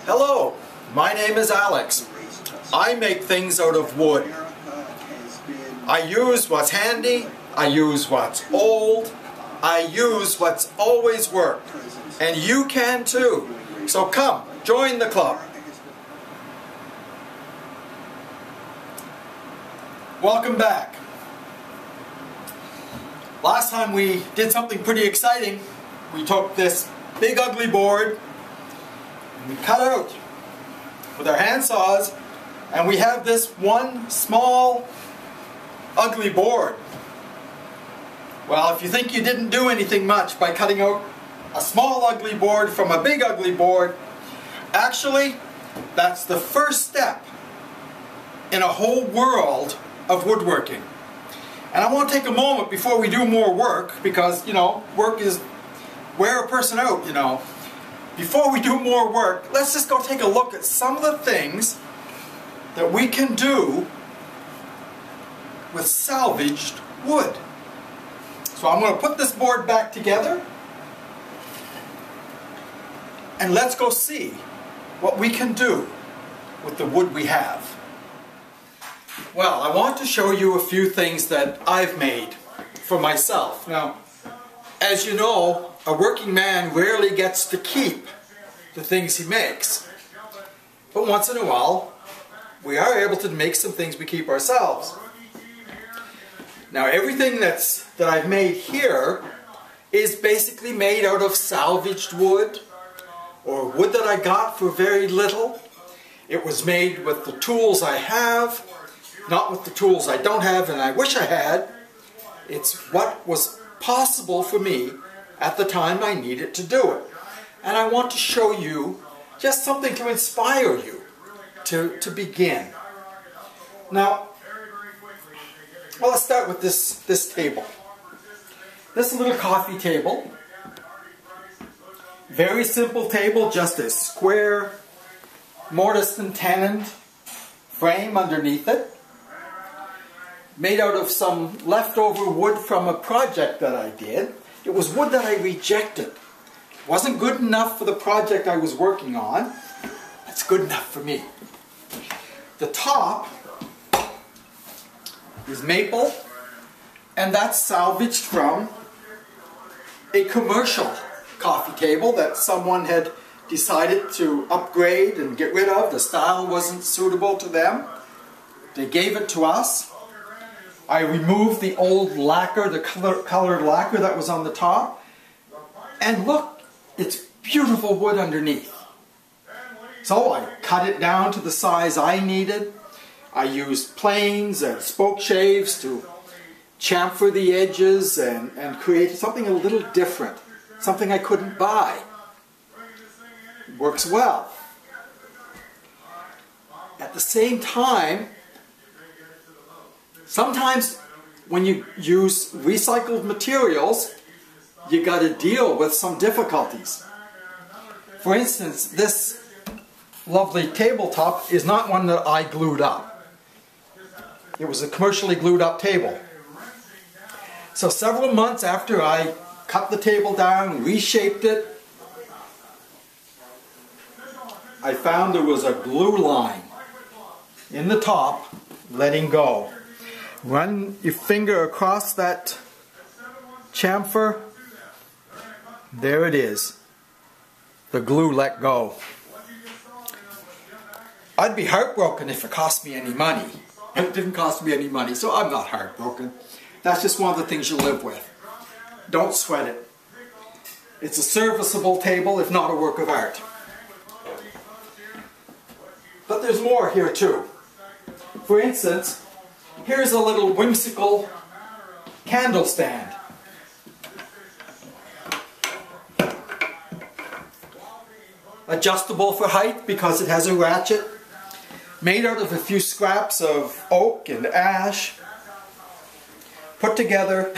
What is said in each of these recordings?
Hello, my name is Alex. I make things out of wood. I use what's handy, I use what's old, I use what's always worked. And you can too. So come, join the club. Welcome back. Last time we did something pretty exciting. We took this big ugly board and we cut out with our hand saws, and we have this one small ugly board. Well, if you think you didn't do anything much by cutting out a small ugly board from a big ugly board, actually that's the first step in a whole world of woodworking. And I want to take a moment before we do more work, because, you know, work is wear a person out, you know. Before we do more work, let's just go take a look at some of the things that we can do with salvaged wood. So I'm going to put this board back together, and let's go see what we can do with the wood we have. Well, I want to show you a few things that I've made for myself. Now, as you know, a working man rarely gets to keep the things he makes. But once in a while, we are able to make some things we keep ourselves. Now, everything that I've made here is basically made out of salvaged wood, or wood that I got for very little. It was made with the tools I have, not with the tools I don't have and I wish I had. It's what was possible for me at the time I needed to do it. And I want to show you just something to inspire you to begin. Now, well, let's start with this table. This little coffee table. Very simple table, just a square mortise and tenon frame underneath it. Made out of some leftover wood from a project that I did. It was wood that I rejected. It wasn't good enough for the project I was working on. It's good enough for me. The top is maple, and that's salvaged from a commercial coffee table that someone had decided to upgrade and get rid of. The style wasn't suitable to them. They gave it to us. I removed the old lacquer, the colored lacquer that was on the top. And look, it's beautiful wood underneath. So I cut it down to the size I needed. I used planes and spoke shaves to chamfer the edges and create something a little different. Something I couldn't buy. It works well. At the same time, sometimes when you use recycled materials, you got to deal with some difficulties. For instance, this lovely tabletop is not one that I glued up. It was a commercially glued up table. So several months after I cut the table down, reshaped it, I found there was a glue line in the top letting go. Run your finger across that chamfer. There it is. The glue let go. I'd be heartbroken if it cost me any money. It didn't cost me any money, so I'm not heartbroken. That's just one of the things you live with. Don't sweat it. It's a serviceable table, if not a work of art. But there's more here too. For instance, here's a little whimsical candle stand. Adjustable for height because it has a ratchet. Made out of a few scraps of oak and ash. Put together.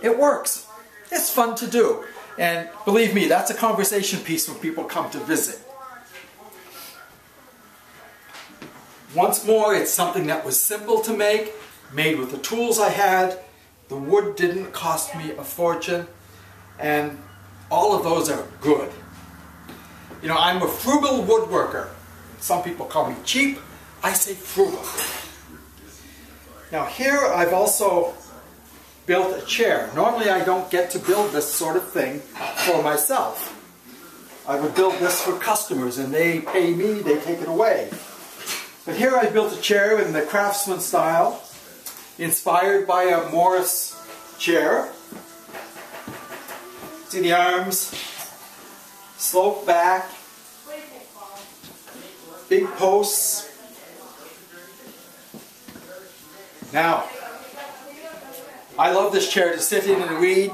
It works. It's fun to do. And believe me, that's a conversation piece when people come to visit. Once more, it's something that was simple to make, made with the tools I had. The wood didn't cost me a fortune, and all of those are good. You know, I'm a frugal woodworker. Some people call me cheap. I say frugal. Now here I've also built a chair. Normally I don't get to build this sort of thing for myself. I would build this for customers and they pay me, they take it away. But here I built a chair in the Craftsman style, inspired by a Morris chair. See the arms, slope back, big posts. Now, I love this chair to sit in and read,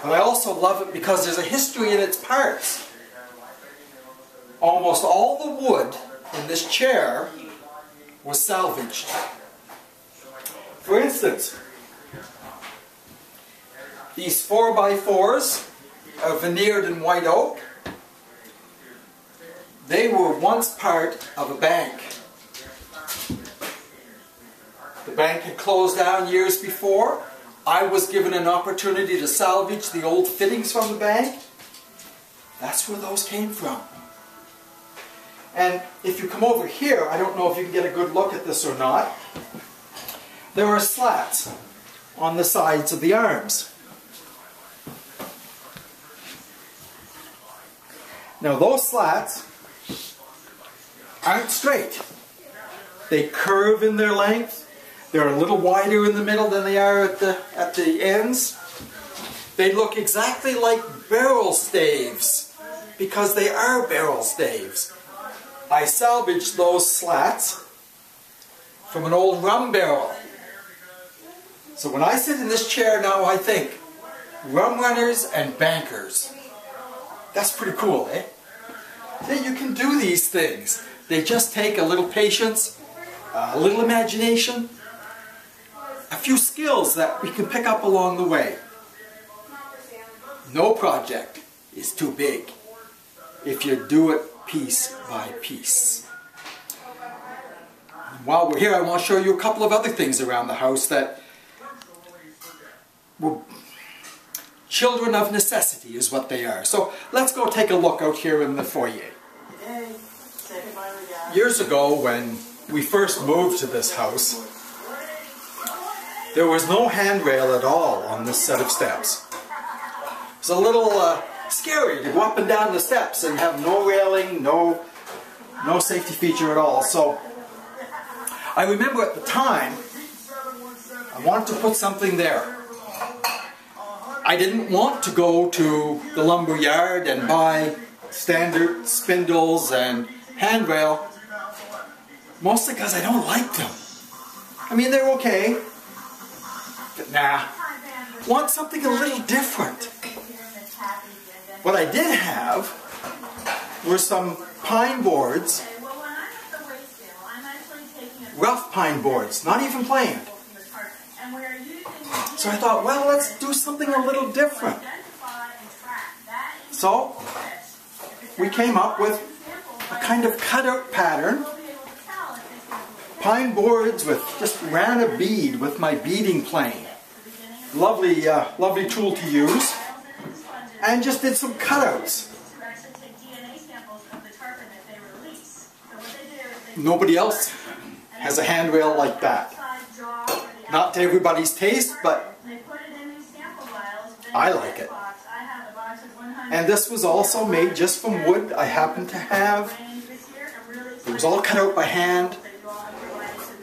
but I also love it because there's a history in its parts. Almost all the wood in this chair was salvaged. For instance, these 4x4s are veneered in white oak. They were once part of a bank. The bank had closed down years before. I was given an opportunity to salvage the old fittings from the bank. That's where those came from. And if you come over here, I don't know if you can get a good look at this or not. There are slats on the sides of the arms. Now those slats aren't straight. They curve in their length. They're a little wider in the middle than they are at the ends. They look exactly like barrel staves because they are barrel staves. I salvaged those slats from an old rum barrel. So when I sit in this chair now, I think rum runners and bankers. That's pretty cool, eh? That you can do these things. They just take a little patience, a little imagination, a few skills that we can pick up along the way. No project is too big if you do it piece by piece. And while we're here, I want to show you a couple of other things around the house that were children of necessity is what they are. So let's go take a look out here in the foyer. Years ago when we first moved to this house, there was no handrail at all on this set of steps. It was a little scary to go up and down the steps and have no railing, no safety feature at all. So I remember at the time, I wanted to put something there. I didn't want to go to the lumber yard and buy standard spindles and handrail, mostly because I don't like them. I mean, they're okay, but nah, want something a little different. What I did have were some pine boards, rough pine boards, not even planed. So I thought, well, let's do something a little different. So we came up with a kind of cutout pattern. Pine boards with, just ran a bead with my beading plane. Lovely, lovely tool to use. And just did some cutouts. Nobody else has a handrail like that. Not to everybody's taste, but I like it. And this was also made just from wood I happened to have. It was all cut out by hand.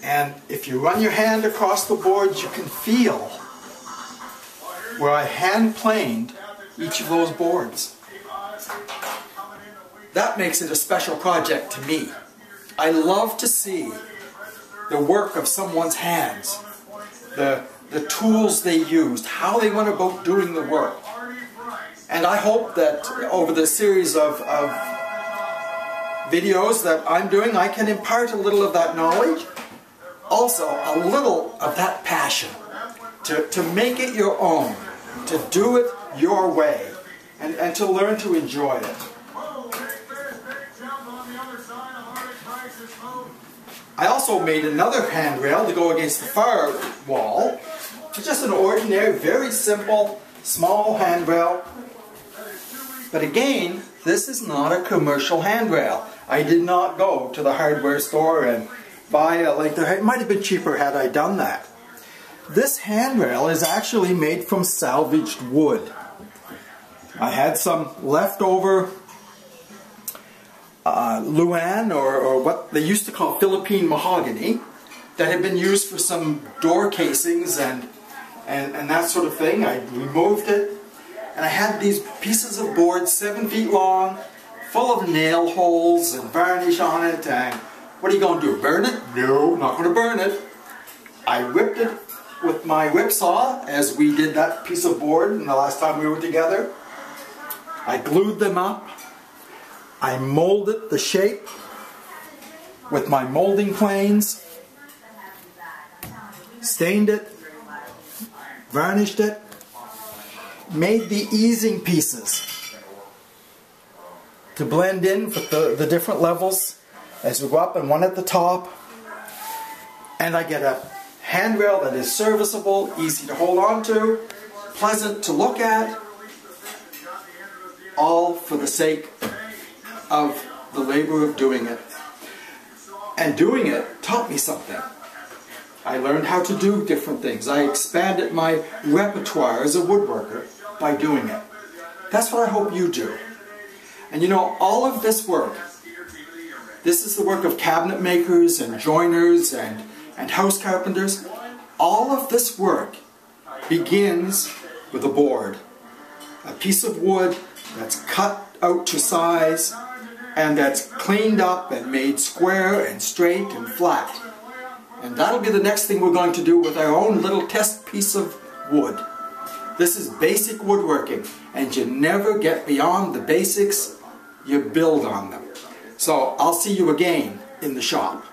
And if you run your hand across the boards, you can feel where I hand planed each of those boards. That makes it a special project to me. I love to see the work of someone's hands, the tools they used, how they went about doing the work. And I hope that over the series of videos that I'm doing, I can impart a little of that knowledge, also a little of that passion, to make it your own, to do it your way, and to learn to enjoy it. I also made another handrail to go against the far wall. It's just an ordinary, very simple, small handrail. But again, This is not a commercial handrail. I did not go to the hardware store and buy a, it might have been cheaper had I done that. This handrail is actually made from salvaged wood. I had some leftover Luan, or what they used to call Philippine mahogany, that had been used for some door casings and that sort of thing. I removed it, and I had these pieces of board 7 feet long, full of nail holes and varnish on it, and what are you going to do, burn it? No, not going to burn it. I whipped it with my whip saw, as we did that piece of board in the last time we were together. I glued them up. I molded the shape with my molding planes, stained it, varnished it, made the easing pieces to blend in with the different levels as we go up, and one at the top. And I get a handrail that is serviceable, easy to hold on to, pleasant to look at, all for the sake of the labor of doing it. And doing it taught me something. I learned how to do different things. I expanded my repertoire as a woodworker by doing it. That's what I hope you do. And you know, all of this work, this is the work of cabinet makers and joiners and house carpenters. All of this work begins with a board. A piece of wood that's cut out to size and that's cleaned up and made square and straight and flat. And that'll be the next thing we're going to do with our own little test piece of wood. This is basic woodworking, and you never get beyond the basics, you build on them. So I'll see you again in the shop.